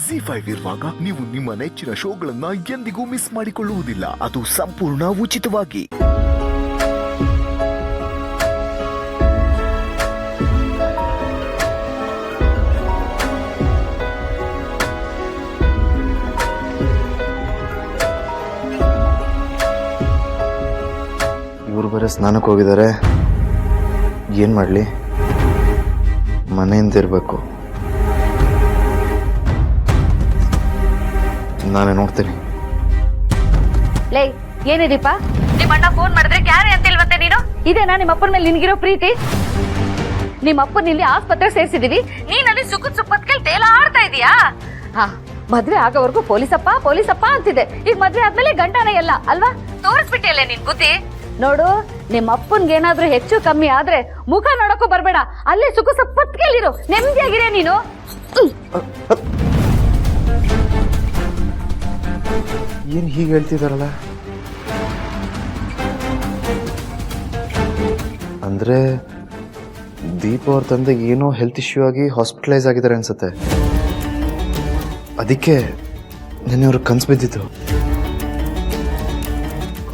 ZEE5 ಇರುವಾಗ ನೀವು ನಿಮ್ಮ ನೆಚ್ಚಿನ ಶೋಗಳನ್ನ ಎಂದಿಗೂ ಮಿಸ್ ಮಾಡಿಕೊಳ್ಳುವುದಿಲ್ಲ. ಅದು ಸಂಪೂರ್ಣ ಉಚಿತವಾಗಿ. ಇವರು ಬರೀ ಸ್ನಾನಕ್ಕೆ ಹೋಗಿದ್ದಾರೆ. ಏನು ಮಾಡಲಿ, ಮನೆಯಿಂದ ಇರಬೇಕು. ನಾನೇ ನೋಡ್ತೀನಿ. ಲೇ ಏನಿದೀಪ, ನಿಮ್ಮ ಅಣ್ಣ ಫೋನ್ ಮಾಡಿದ್ರೆ ಕ್ಯಾರೆ ಅಂತಿಲ್ವಂತೆ ನೀನು? ಇದೇನಾ ನಿಮ್ಮ ಅಪ್ಪನ ಮೇಲೆ ನಿನ್ಗಿರೋ ಪ್ರೀತಿ? ನಿಮ್ಮ ಅಪ್ಪನ ಇಲ್ಲಿ ಆಸ್ಪತ್ರೆ ಸೇರಿಸಿದೀವಿ, ನೀನಲ್ಲಿ ಸುಪ್ಪತ್ಕೇಳಿ ತೇಲಾಡ್ತಾ ಇದೀಯಾ? ಮದ್ವೆ ಆಗೋವರೆಗೂ ಪೊಲೀಸಪ್ಪ ಪೊಲೀಸಪ್ಪ ಅಂತಿದೆ. ಈಗ ಮದ್ವೆ ಆದ್ಮೇಲೆ ಗಂಡನೇ ಎಲ್ಲ ಅಲ್ವಾ? ತೋರಿಸ್ಬಿಟ್ಟಿಯಲ್ಲೇ ನಿನ್ ಬುದ್ಧಿ. ನೋಡು, ನಿಮ್ಮ ಅಪ್ಪನ್ಗೆ ಏನಾದ್ರೂ ಹೆಚ್ಚು ಕಮ್ಮಿ ಆದ್ರೆ ಮುಖ ನೋಡಕ್ಕೂ ಬರ್ಬೇಡ. ಅಲ್ಲೇ ಸುಪ್ಪತ್ಕೇಳಿರು, ನೆಮ್ಮದಿಯಾಗಿರೇ ನೀನು. ಏನು ಹೀಗೆ ಹೇಳ್ತಿದಾರಲ್ಲ? ಅಂದ್ರೆ ದೀಪ ಅವ್ರ ತಂದೆಗೆ ಏನೋ ಹೆಲ್ತ್ ಇಶ್ಯೂ ಆಗಿ ಹಾಸ್ಪಿಟಲೈಸ್ ಆಗಿದ್ದಾರೆ ಅನ್ಸುತ್ತೆ. ಅದಕ್ಕೆ ನೆನ್ನೆ ಅವ್ರಿಗೆ ಕನ್ಸು ಬಿದ್ದಿತ್ತು.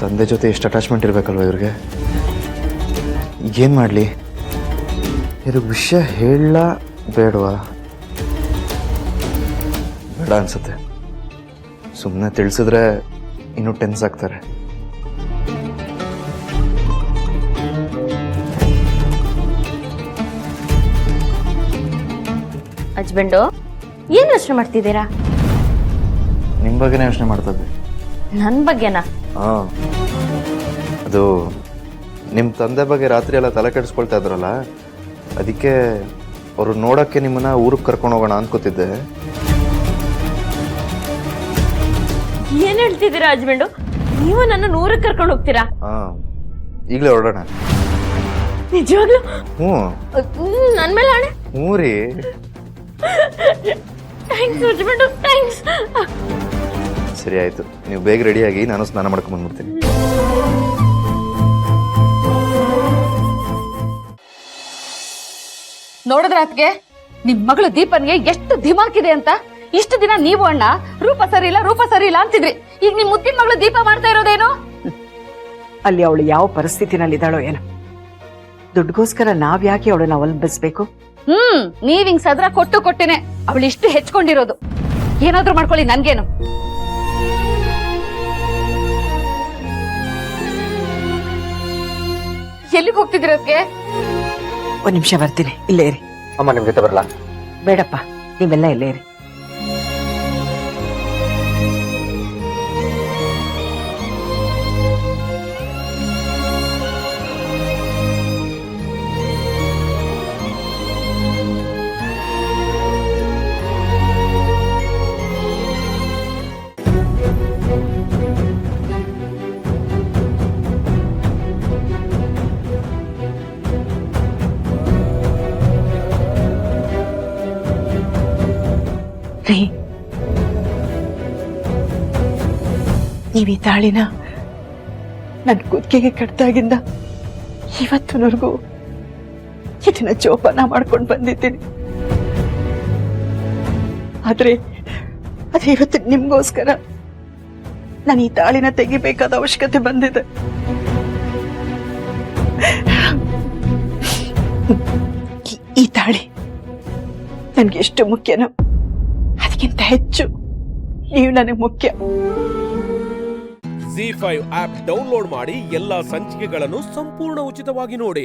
ತಂದೆ ಜೊತೆ ಎಷ್ಟು ಅಟ್ಯಾಚ್ಮೆಂಟ್ ಇರಬೇಕಲ್ವ ಇವ್ರಿಗೆ? ಏನು ಮಾಡಲಿ, ಇದು ವಿಷಯ ಹೇಳ ಬೇಡವಾ? ಬೇಡ ಅನ್ಸುತ್ತೆ. ಸುಮ್ಮನೆ ತಿಳಿಸಿದ್ರೆ ಇನ್ನೂ ಟೆನ್ಸ್ ಆಗ್ತಾರೆ. ಹಸ್ಬೆಂಡು ಏನ್ ಯೋಚನೆ ಮಾಡ್ತಿದ್ದೀರಾ? ನಿಮ್ಮ ಬಗ್ಗೆನೇ ಯೋಚನೆ ಮಾಡ್ತದೆ. ನನ್ ಬಗ್ಗೆನಾ? ಅದು ನಿಮ್ಮ ತಂದೆ ಬಗ್ಗೆ ರಾತ್ರಿ ಎಲ್ಲ ತಲೆ ಕೆಡಿಸ್ಕೊಳ್ತಾ ಇದ್ರಲ್ಲ, ಅದಕ್ಕೆ ಅವರು ನೋಡೋಕ್ಕೆ ನಿಮ್ಮನ್ನ ಊರಿಗೆ ಕರ್ಕೊಂಡು ಹೋಗೋಣ ಅನ್ಕೋತಿದ್ದೆ. ಏನ್ ಹೇಳ್ತಿದ್ದೀರಾ ಹಸ್ಬೆಂಡು? ನೀವು ನನ್ನ ಊರಿಗೆ ಕರ್ಕೊಂಡು ಹೋಗ್ತೀರಾ? ಈಗಲೇ ಹೊರಡೋಣ. ನಿಜವಾಗ್ಲೂ? ಹ್ಞೂ. ನನ್ ಮೇಲೆ ಹಣೆ? ಹ್ಞೂ ರೀ. Thanks husband, thanks. ಸರಿ ಆಯ್ತು, ನೀವು ಬೇಗ ರೆಡಿಯಾಗಿ ನಾನು ಸ್ನಾನ ಮಾಡ್ಕೊಂಡು ಬಂದ್ಬಿಡ್ತೀನಿ. ನೋಡಿದ್ರ ಅತ್ಗೆ, ನಿಮ್ ಮಗಳು ದೀಪನ್ಗೆ ಎಷ್ಟು ಧಿಮಾಕಿದೆ ಅಂತ. ಇಷ್ಟು ದಿನ ನೀವು ಅಣ್ಣ ರೂಪ ಸರಿ ಇಲ್ಲ ಅಂತಿದ್ರಿ. ಈಗ ನಿಮ್ ಮುದ್ದಿನ ಮಗಳು ದೀಪ ಮಾಡ್ತಾ ಇರೋದೇನು? ಅಲ್ಲಿ ಅವಳು ಯಾವ ಪರಿಸ್ಥಿತಿನಲ್ಲಿದ್ದಾಳೋ ಏನೋ. ದುಡ್ಗೋಸ್ಕರ ನಾವ್ ಯಾಕೆ ಅವಳನ್ನ ಅವಲಂಬಿಸ್ಬೇಕು? ನೀವ್ ಹಿಂಗ್ ಸದ್ರ ಕೊಟ್ಟೆನೆ ಅವಳು ಇಷ್ಟು ಹೆಚ್ಕೊಂಡಿರೋದು. ಏನಾದ್ರೂ ಮಾಡ್ಕೊಳ್ಳಿ, ನನ್ಗೇನು. ಎಲ್ಲಿಗೆ ಹೋಗ್ತಿದಿರೋದಕ್ಕೆ? ಒಂದ್ ನಿಮಿಷ ಬರ್ತೀನಿ, ಇಲ್ಲೇ ಇರಿ. ಅಮ್ಮ ನಿಮ್ ಜೊತೆ ಬರಲ್ಲ? ಬೇಡಪ್ಪ, ನೀವೆಲ್ಲ ಇಲ್ಲೇ ಇರಿ. ನೀವ್ ಈ ತಾಳಿನ ನನ್ ಕುತ್ತಿಗೆಗೆ ಕಟ್ಟಾಗಿಂದ ಇವತ್ತಿನವರೆಗೂ ಇದನ್ನ ಜೋಪಾನ ಮಾಡ್ಕೊಂಡು ಬಂದಿದ್ದೀನಿ. ಆದ್ರೆ ಅದೇ ಇವತ್ತು ನಿಮ್ಗೋಸ್ಕರ ನಾನು ಈ ತಾಳಿನ ತೆಗಿಬೇಕಾದ ಅವಶ್ಯಕತೆ ಬಂದಿದೆ. ಈ ತಾಳಿ ನನ್ಗೆ ಎಷ್ಟು ಮುಖ್ಯನೋ ಅದಕ್ಕಿಂತ ಹೆಚ್ಚು ನೀವು ನನಗೆ ಮುಖ್ಯ. ZEE5 ಆಪ್ ಡೌನ್ಲೋಡ್ ಮಾಡಿ ಎಲ್ಲಾ ಸಂಚಿಕೆಗಳನ್ನು ಸಂಪೂರ್ಣ ಉಚಿತವಾಗಿ ನೋಡಿ.